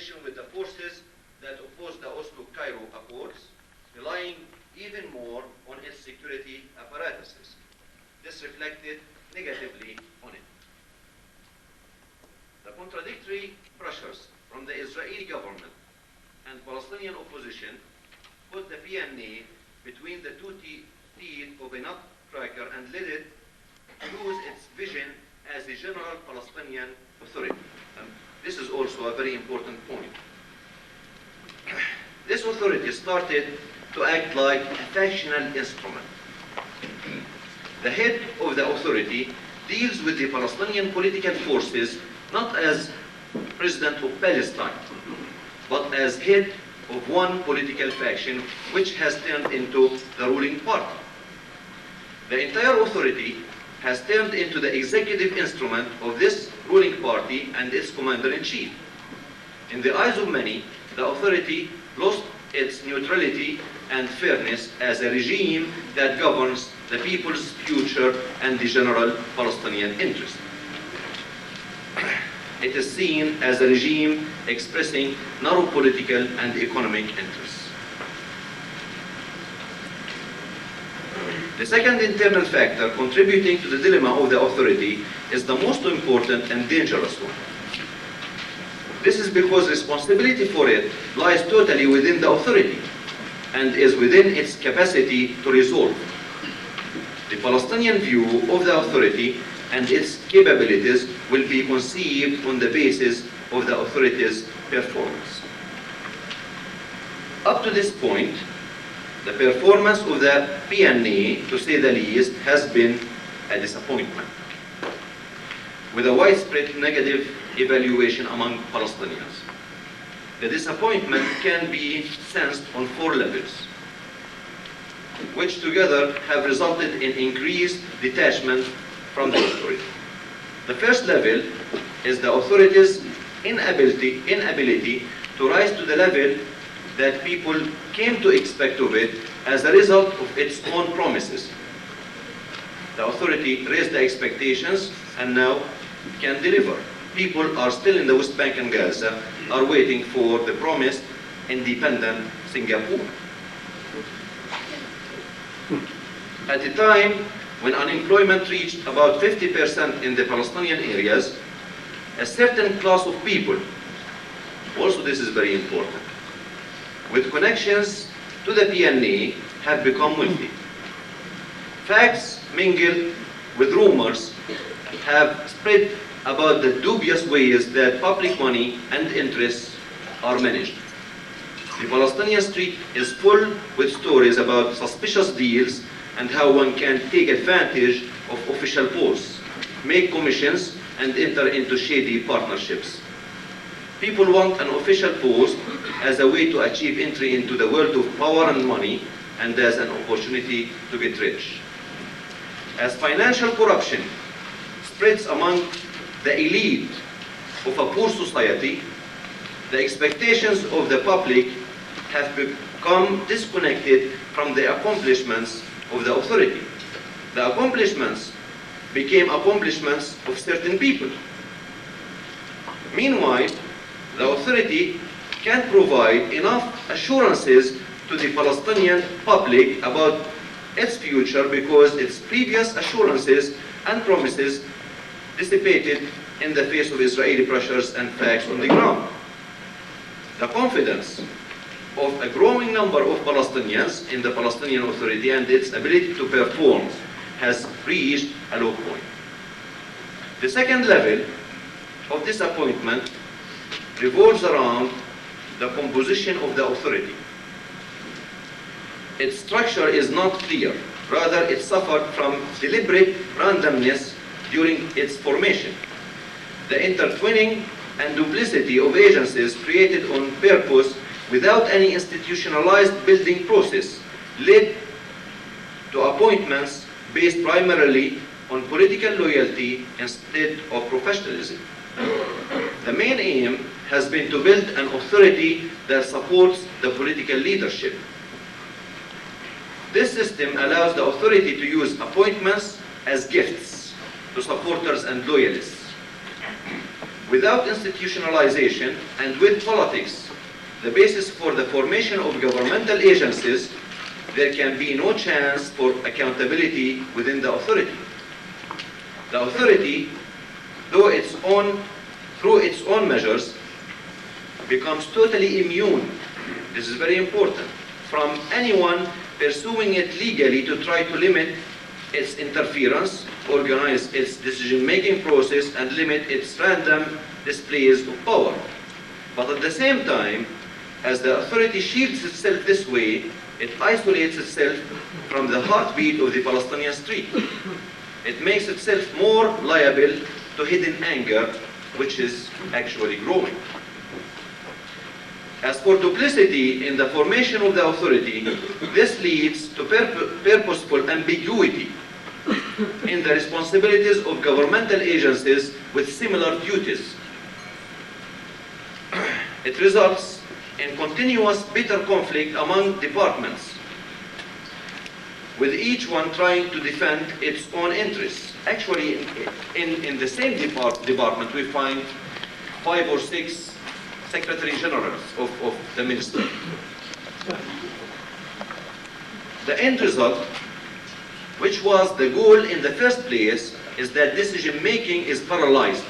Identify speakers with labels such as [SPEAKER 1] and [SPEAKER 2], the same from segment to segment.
[SPEAKER 1] coalition with the forces that oppose the Oslo-Cairo Accords, relying even more on its security apparatuses. This reflected negatively on it. The contradictory pressures from the Israeli government and Palestinian opposition put the PNA between the two teeth of a nutcracker and led it to lose its vision as a general Palestinian authority. And this is also a very important point. This authority started to act like a factional instrument. The head of the authority deals with the Palestinian political forces not as president of Palestine, but as head of one political faction which has turned into the ruling party. The entire authority has turned into the executive instrument of this ruling party and its commander-in-chief. In the eyes of many, the authority lost its neutrality and fairness as a regime that governs the people's future and the general Palestinian interest. It is seen as a regime expressing narrow political and economic interests. The second internal factor contributing to the dilemma of the authority is the most important and dangerous one. This is because responsibility for it lies totally within the authority and is within its capacity to resolve. The Palestinian view of the authority and its capabilities will be conceived on the basis of the authority's performance. Up to this point, the performance of the PNA, to say the least, has been a disappointment, with a widespread negative evaluation among Palestinians. The disappointment can be sensed on 4 levels, which together have resulted in increased detachment from the authority. The first level is the authority's inability to rise to the level that people came to expect of it as a result of its own promises. The authority raised the expectations and now can deliver. People are still in the West Bank and Gaza, are waiting for the promised independent Singapore. At a time when unemployment reached about 50% in the Palestinian areas, a certain class of people, also this is very important, with connections to the PNA have become wealthy. Facts mingled with rumors have spread about the dubious ways that public money and interests are managed. The Palestinian street is full with stories about suspicious deals and how one can take advantage of official posts, make commissions, and enter into shady partnerships. People want an official post as a way to achieve entry into the world of power and money and as an opportunity to get rich. As financial corruption spreads among the elite of a poor society, the expectations of the public have become disconnected from the accomplishments of the authority. The accomplishments became accomplishments of certain people. Meanwhile, the authority can't provide enough assurances to the Palestinian public about its future because its previous assurances and promises dissipated in the face of Israeli pressures and facts on the ground. The confidence of a growing number of Palestinians in the Palestinian Authority and its ability to perform has reached a low point. The second level of disappointment revolves around the composition of the authority. Its structure is not clear. Rather, it suffered from deliberate randomness during its formation. The intertwining and duplicity of agencies created on purpose without any institutionalized building process led to appointments based primarily on political loyalty instead of professionalism. The main aim has been to build an authority that supports the political leadership. This system allows the authority to use appointments as gifts to supporters and loyalists. Without institutionalization and with politics, the basis for the formation of governmental agencies, there can be no chance for accountability within the authority. The authority, through its own measures, becomes totally immune, this is very important, from anyone pursuing it legally to try to limit its interference, organize its decision-making process, and limit its random displays of power. But at the same time, as the authority shields itself this way, it isolates itself from the heartbeat of the Palestinian street. It makes itself more liable to hidden anger, which is actually growing. As for duplicity in the formation of the authority, this leads to purposeful ambiguity in the responsibilities of governmental agencies with similar duties. It results in continuous bitter conflict among departments, with each one trying to defend its own interests. Actually, in the same department, we find 5 or 6 Secretary Generals of the ministry. The end result, which was the goal in the first place, is that decision-making is paralyzed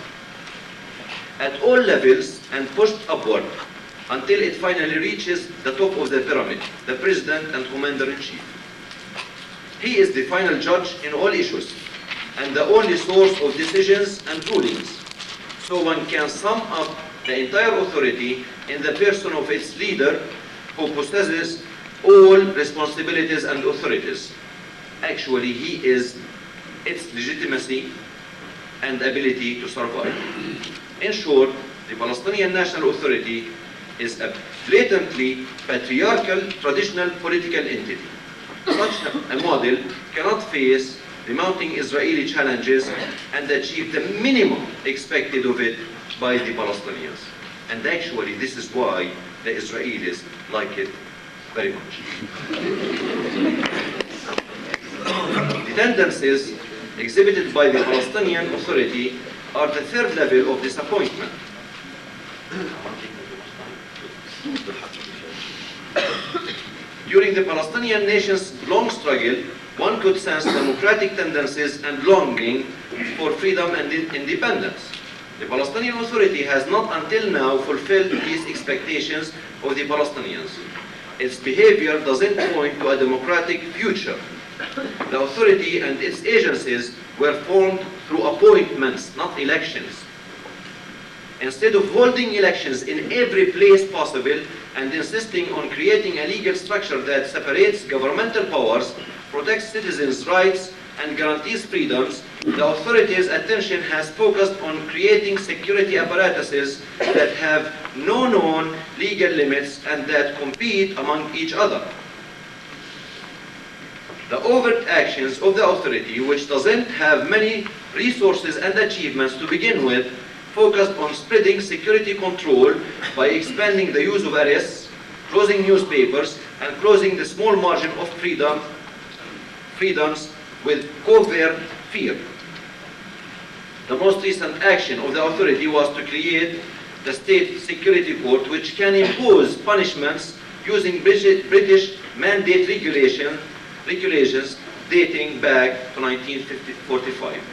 [SPEAKER 1] at all levels and pushed upward until it finally reaches the top of the pyramid, the President and Commander-in-Chief. He is the final judge in all issues and the only source of decisions and rulings. So one can sum up the entire authority in the person of its leader, who possesses all responsibilities and authorities. Actually, he is its legitimacy and ability to survive. In short, the Palestinian National Authority is a blatantly patriarchal, traditional political entity. Such a model cannot face the mounting Israeli challenges and achieve the minimum expected of it by the Palestinians. And actually, this is why the Israelis like it very much. The tendencies exhibited by the Palestinian Authority are the third level of disappointment. During the Palestinian nation's long struggle, one could sense democratic tendencies and longing for freedom and independence. The Palestinian Authority has not until now fulfilled these expectations of the Palestinians. Its behavior doesn't point to a democratic future. The authority and its agencies were formed through appointments, not elections. Instead of holding elections in every place possible and insisting on creating a legal structure that separates governmental powers, protects citizens' rights, and guarantees freedoms, the authorities' attention has focused on creating security apparatuses that have no known legal limits and that compete among each other. The overt actions of the authority, which doesn't have many resources and achievements to begin with, focused on spreading security control by expanding the use of arrests, closing newspapers, and closing the small margin of freedoms with covert fear. The most recent action of the authority was to create the State Security Court, which can impose punishments using British mandate regulations dating back to 1945.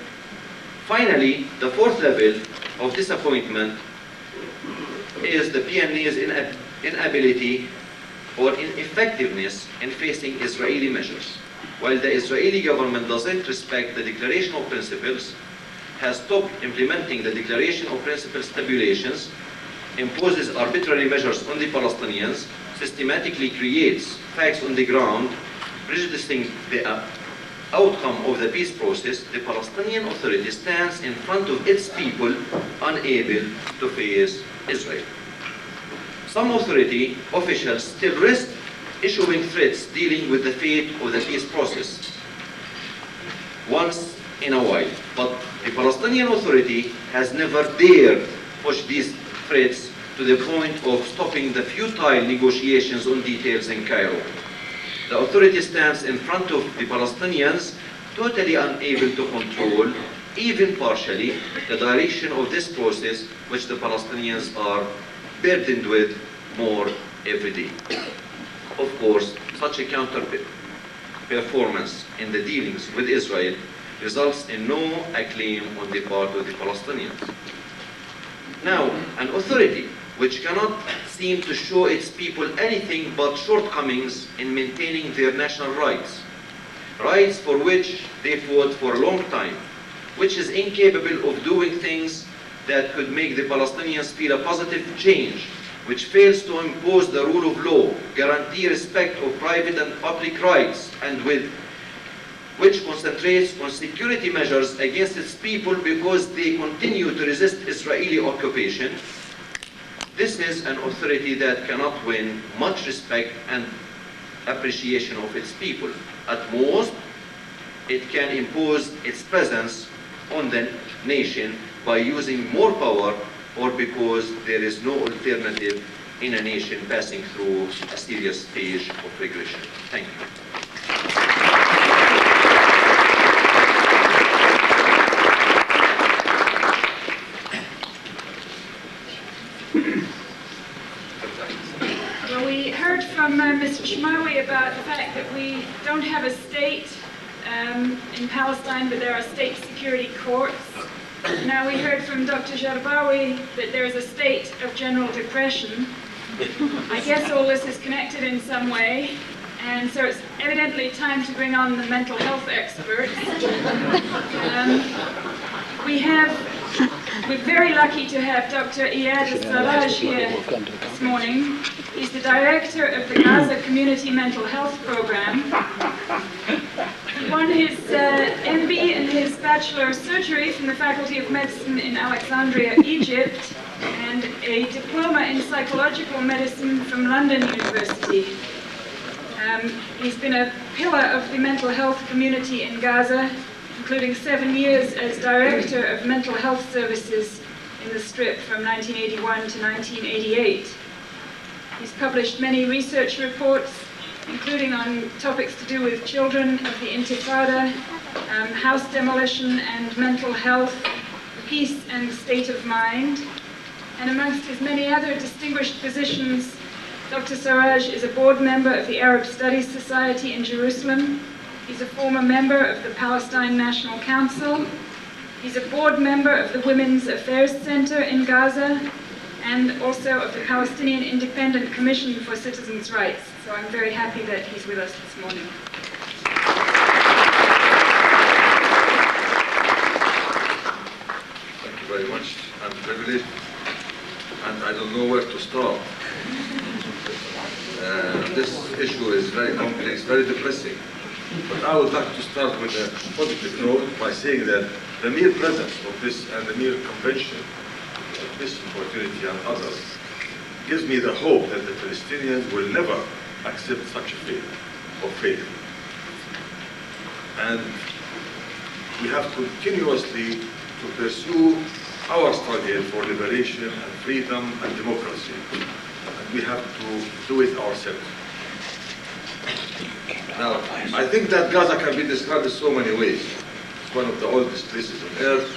[SPEAKER 1] Finally, the fourth level of disappointment is the PNA's inability or ineffectiveness in facing Israeli measures. While the Israeli government doesn't respect the Declaration of Principles, has stopped implementing the Declaration of Principles stipulations, imposes arbitrary measures on the Palestinians, systematically creates facts on the ground, prejudicing the outcome of the peace process, the Palestinian Authority stands in front of its people unable to face Israel. Some authority officials still risk issuing threats dealing with the fate of the peace process once in a while, but the Palestinian Authority has never dared push these threats to the point of stopping the futile negotiations on details in Cairo. The authority stands in front of the Palestinians totally unable to control even partially, the direction of this process, which the Palestinians are burdened with more every day. Of course, such a counter-performance in the dealings with Israel results in no acclaim on the part of the Palestinians. Now, an authority which cannot seem to show its people anything but shortcomings in maintaining their national rights, rights for which they fought for a long time, which is incapable of doing things that could make the Palestinians feel a positive change, which fails to impose the rule of law, guarantee respect of private and public rights, and which concentrates on security measures against its people because they continue to resist Israeli occupation. This is an authority that cannot win much respect and appreciation of its people. At most, it can impose its presence on the nation by using more power or because there is no alternative in a nation passing through a serious stage of regression. Thank you.
[SPEAKER 2] Well, we heard from Mr. Shmawi about the fact that we don't have a state in Palestine, but there are state security courts. Now we heard from Dr. Jarbawi that there is a state of general depression. I guess all this is connected in some way, and so it's evidently time to bring on the mental health experts. We're very lucky to have Dr. Iyad Sarraj here this morning. He's the director of the Gaza Community Mental Health Program. He won his MB and his Bachelor of Surgery from the Faculty of Medicine in Alexandria, Egypt, and a diploma in psychological medicine from London University. He's been a pillar of the mental health community in Gaza, including 7 years as director of mental health services in the Strip from 1981 to 1988. He's published many research reports, including on topics to do with children of the Intifada, house demolition and mental health, peace and state of mind. And amongst his many other distinguished positions, Dr. Sarraj is a board member of the Arab Studies Society in Jerusalem. He's a former member of the Palestine National Council. He's a board member of the Women's Affairs Center in Gaza, and also of the Palestinian Independent Commission for Citizens' Rights. So I'm very happy that he's with us this morning.
[SPEAKER 3] Thank you very much. I'm privileged, and I don't know where to start. This issue is very complex, very depressing. But I would like to start with a positive note by saying that the mere presence of this and the mere convention of this opportunity and others gives me the hope that the Palestinians will never accept such a fate or failure. And we have continuously to pursue our struggle for liberation and freedom and democracy. And we have to do it ourselves. Now, I think that Gaza can be described in so many ways. It's one of the oldest places on earth.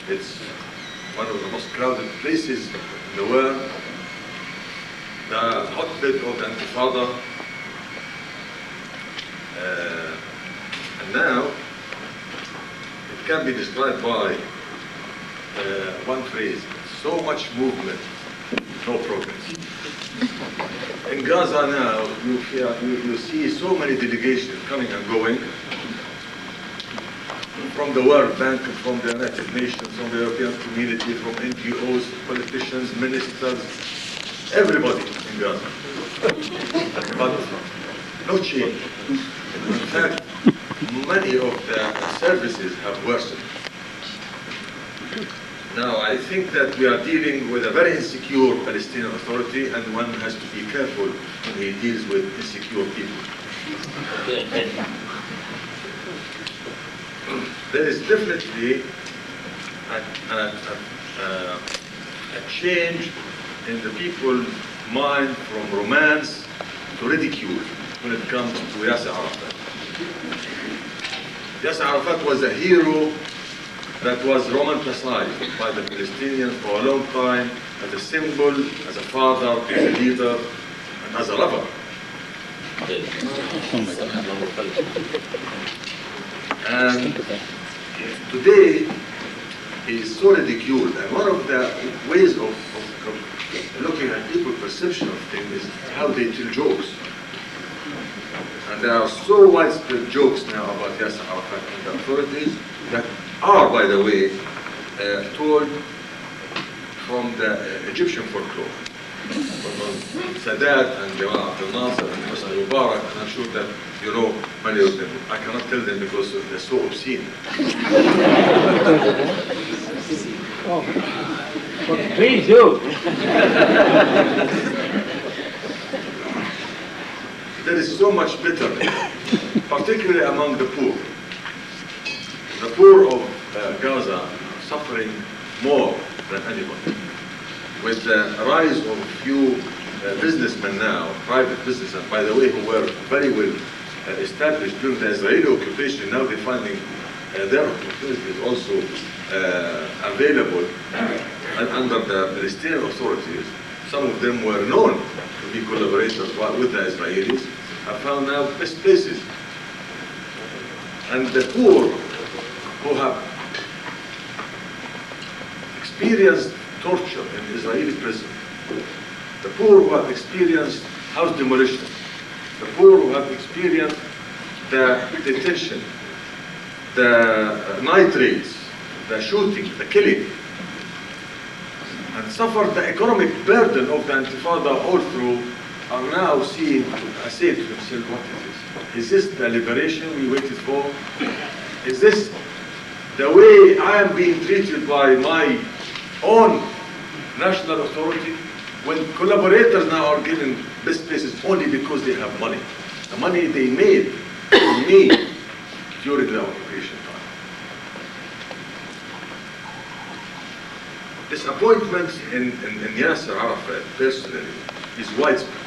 [SPEAKER 3] It's one of the most crowded places in the world. The hotbed of the Intifada. And now, it can be described by one phrase: so much movement, no progress. In Gaza now, you see so many delegations coming and going from the World Bank, from the United Nations, from the European Community, from NGOs, politicians, ministers, everybody in Gaza. But no change. In fact, many of the services have worsened. Now, I think that we are dealing with a very insecure Palestinian Authority, and one has to be careful when he deals with insecure people. There is definitely a change in the people's mind from romance to ridicule when it comes to Yasser Arafat. Yasser Arafat was a hero that was romanticized by the Palestinians for a long time as a symbol, as a father, as a leader, and as a lover. And today, he is so ridiculed, and one of the ways of looking at people's perception of things is how they tell jokes. And there are so widespread jokes now about Yasser Arafat and the authorities that are, by the way, told from the Egyptian folklore. Sadat and Jamal Abdel Nasser and Hosni Mubarak, and I'm sure that you know many of them. I cannot tell them because they're so obscene.
[SPEAKER 4] Please do.
[SPEAKER 3] There is so much bitterness, particularly among the poor. The poor of Gaza are suffering more than anyone. With the rise of a few businessmen now, private businessmen, by the way, who were very well established during the Israeli occupation, now they're finding their opportunities also available under the Palestinian authorities. Some of them were known to be collaborators with the Israelis, have found now best places. And the poor who have experienced torture in Israeli prison, the poor who have experienced house demolition, the poor who have experienced the detention, the night raids, the shooting, the killing, and suffered the economic burden of the Intifada all through, are now seeing, say to themselves, what is this? Is this the liberation we waited for? Is this the way I am being treated by my own national authority? When collaborators now are given best places only because they have money. The money they made from me during the occupation time. Disappointment in Yasser Arafat personally is widespread.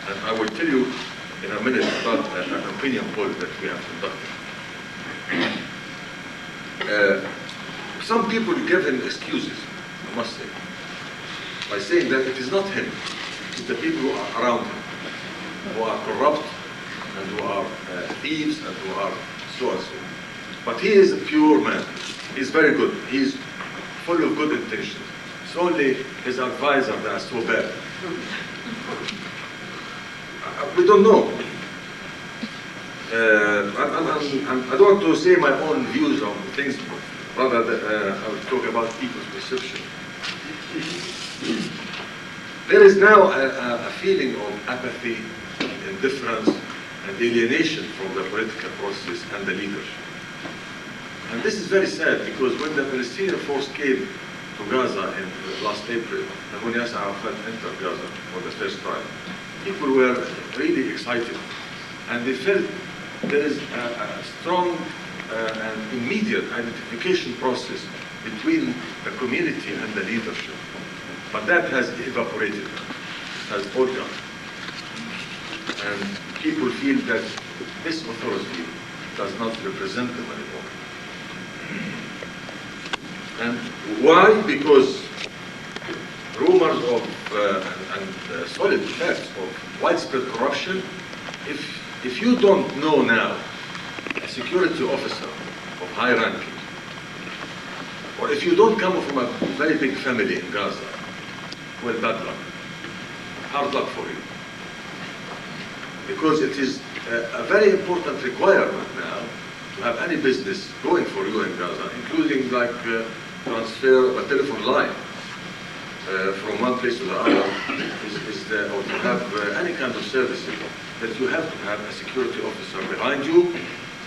[SPEAKER 3] And I will tell you in a minute about an opinion poll that we have conducted. Some people give him excuses, I must say, by saying that it is not him, it's the people who are around him, who are corrupt and who are thieves and who are so and so. But he is a pure man. He's very good. He's full of good intentions. It's only his advisor that is so bad. We don't know. I don't want to say my own views on things, rather I will talk about people's perception. There is now a feeling of apathy, indifference, and alienation from the political process and the leadership. And this is very sad, because when the Palestinian force came to Gaza in last April, and when Yasser Arafat entered Gaza for the first time, people were really excited, and they felt there is a strong and immediate identification process between the community and the leadership. But that has evaporated, has all gone. And people feel that this authority does not represent them anymore. And why? Because rumors of and solid facts of widespread corruption, if you don't know now a security officer of high ranking, or if you don't come from a very big family in Gaza, well, bad luck. Hard luck for you. Because it is a very important requirement now to have any business going for you in Gaza, including like transfer of a telephone line from one place to the other, or to have any kind of services, that you have to have a security officer behind you,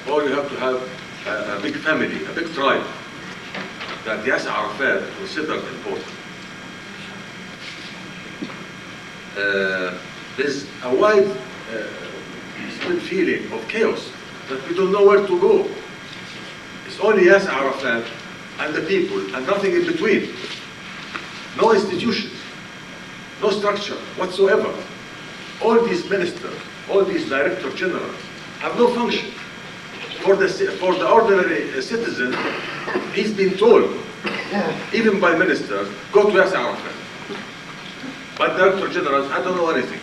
[SPEAKER 3] or you have to have a big family, a big tribe that Yasser Arafat considered important. There's a wide spread feeling of chaos, that we don't know where to go. It's only Yasser Arafat and the people, and nothing in between. No institutions, no structure whatsoever. All these ministers, all these director generals have no function. For the ordinary citizen, he's been told, even by ministers, go to Yasser Arafat. By Director Generals, I don't know anything.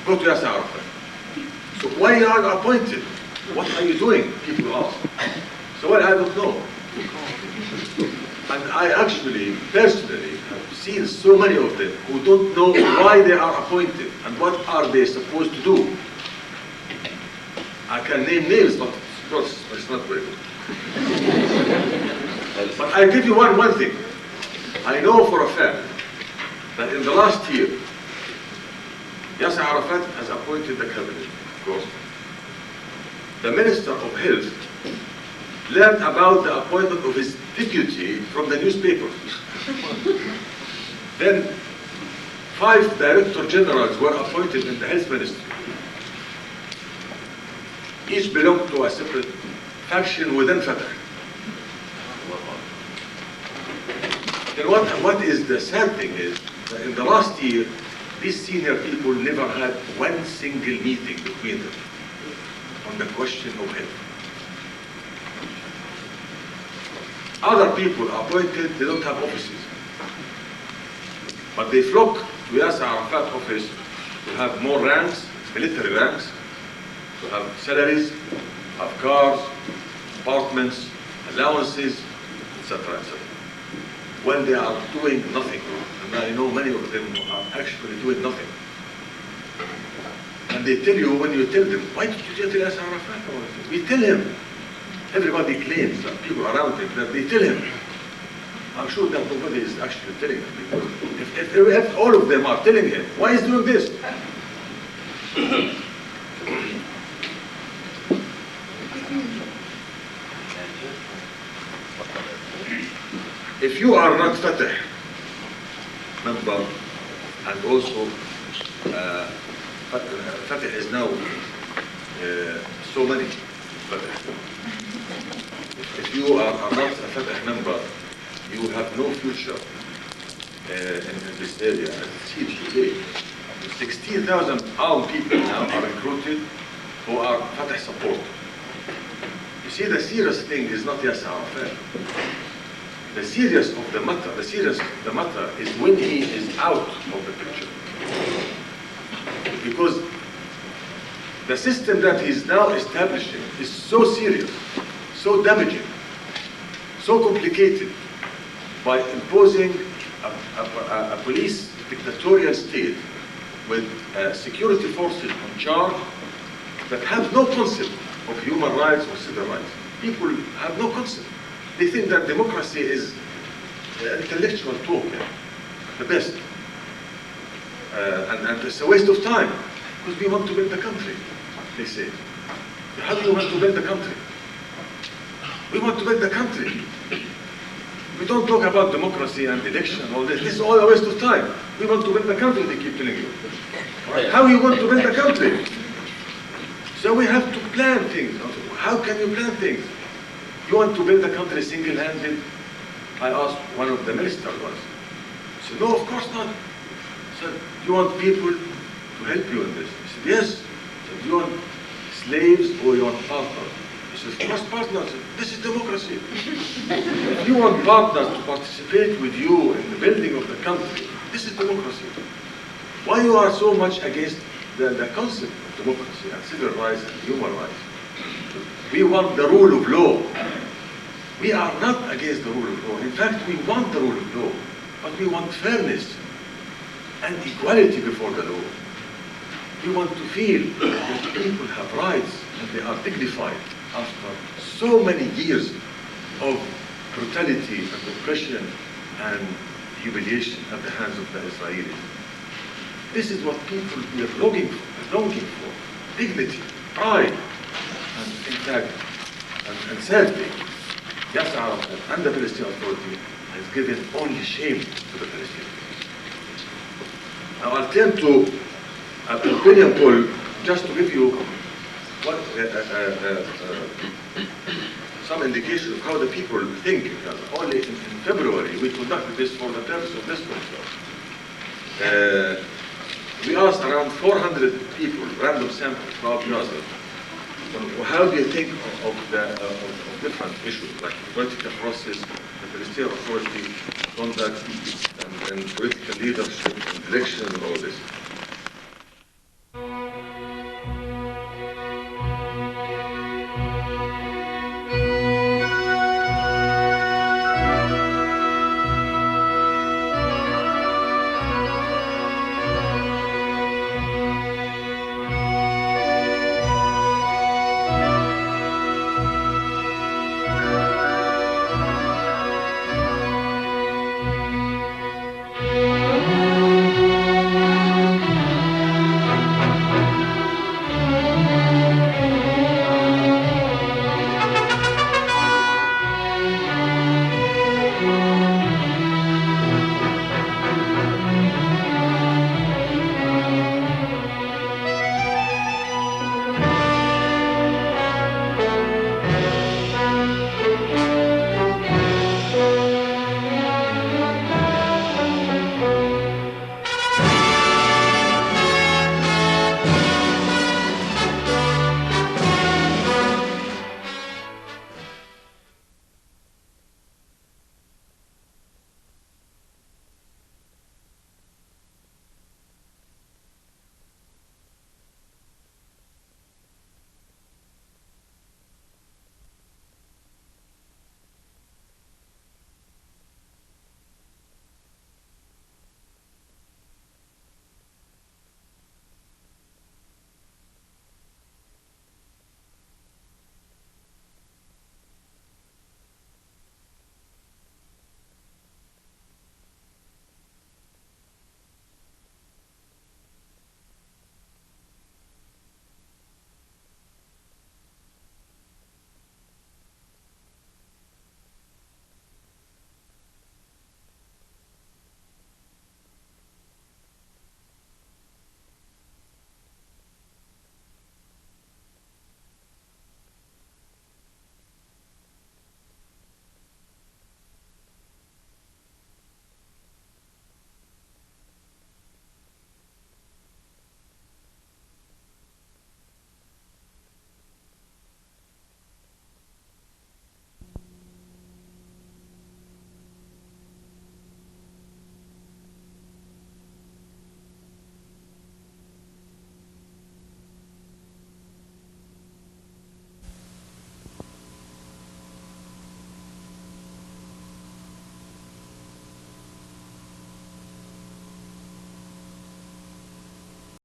[SPEAKER 3] Go to Yasser Arafat. So why are you appointed? What are you doing? People ask. So well, I don't know. And I actually, personally, have seen so many of them who don't know why they are appointed and what are they supposed to do. I can name names, but of course, it's not very good. But I'll give you one thing. I know for a fact that in the last year, Yasser Arafat has appointed the cabinet, of course. The Minister of Health learned about the appointment of his deputy from the newspapers. Then 5 Director Generals were appointed in the Health Ministry. Each belonged to a separate faction within Fatah. Then what is the sad thing is that in the last year, these senior people never had one single meeting between them on the question of health. Other people are appointed, they don't have offices. But they flock to Yasser Arafat's office to have more ranks, military ranks, to have salaries, have cars, apartments, allowances, etc., etc. When they are doing nothing. And I know many of them are actually doing nothing. And they tell you, when you tell them, why did you tell Yasser Arafat about it? We tell him. Everybody claims that people around him, that they tell him. I'm sure that nobody is actually telling him, because if all of them are telling him, why is he doing this? If you are not Fatah member, and also Fatah is now so many Fatah. If you are not a Fatah member, you have no future in this area. As it seems today, 16,000 armed people now are recruited who are Fatah support. You see, the serious thing is not Yasser Arafat. The serious of the matter is when he is out of the picture. Because the system that he is now establishing is so serious, so damaging, so complicated, by imposing a police dictatorial state with security forces in charge that have no concept of human rights or civil rights. People have no concept. They think that democracy is intellectual talk, the best. And it's a waste of time, because we want to build the country, they say. How do you want to build the country? We want to build the country. We don't talk about democracy and election, all this. This is all a waste of time. We want to build the country, they keep telling you. Right? How you want to build the country? So we have to plan things. How can you plan things? You want to build the country single-handed? I asked one of the ministers once. He said, no, of course not. I said, do you want people to help you in this? He said, yes. I said, do you want slaves or you want partners? He said, of course partners. I said, this is democracy. If you want partners to participate with you in the building of the country, this is democracy. Why you are so much against the concept of democracy and civil rights and human rights? We want the rule of law. We are not against the rule of law. In fact, we want the rule of law, but we want fairness and equality before the law. We want to feel that people have rights and they are dignified after so many years of brutality and oppression and humiliation at the hands of the Israelis. This is what people are longing for. Dignity, pride. And in fact, and sadly, Yasser Arafat and the Palestinian Authority has given only shame to the Palestinians. Now I'll turn to an opinion poll just to give you what, some indication of how the people think. Only in February we conducted this for the purpose of this conference. We asked around 400 people, random samples throughout Gaza, How do you think of different issues like political process, the ministerial authority, conduct, and political leadership, and elections, and all this?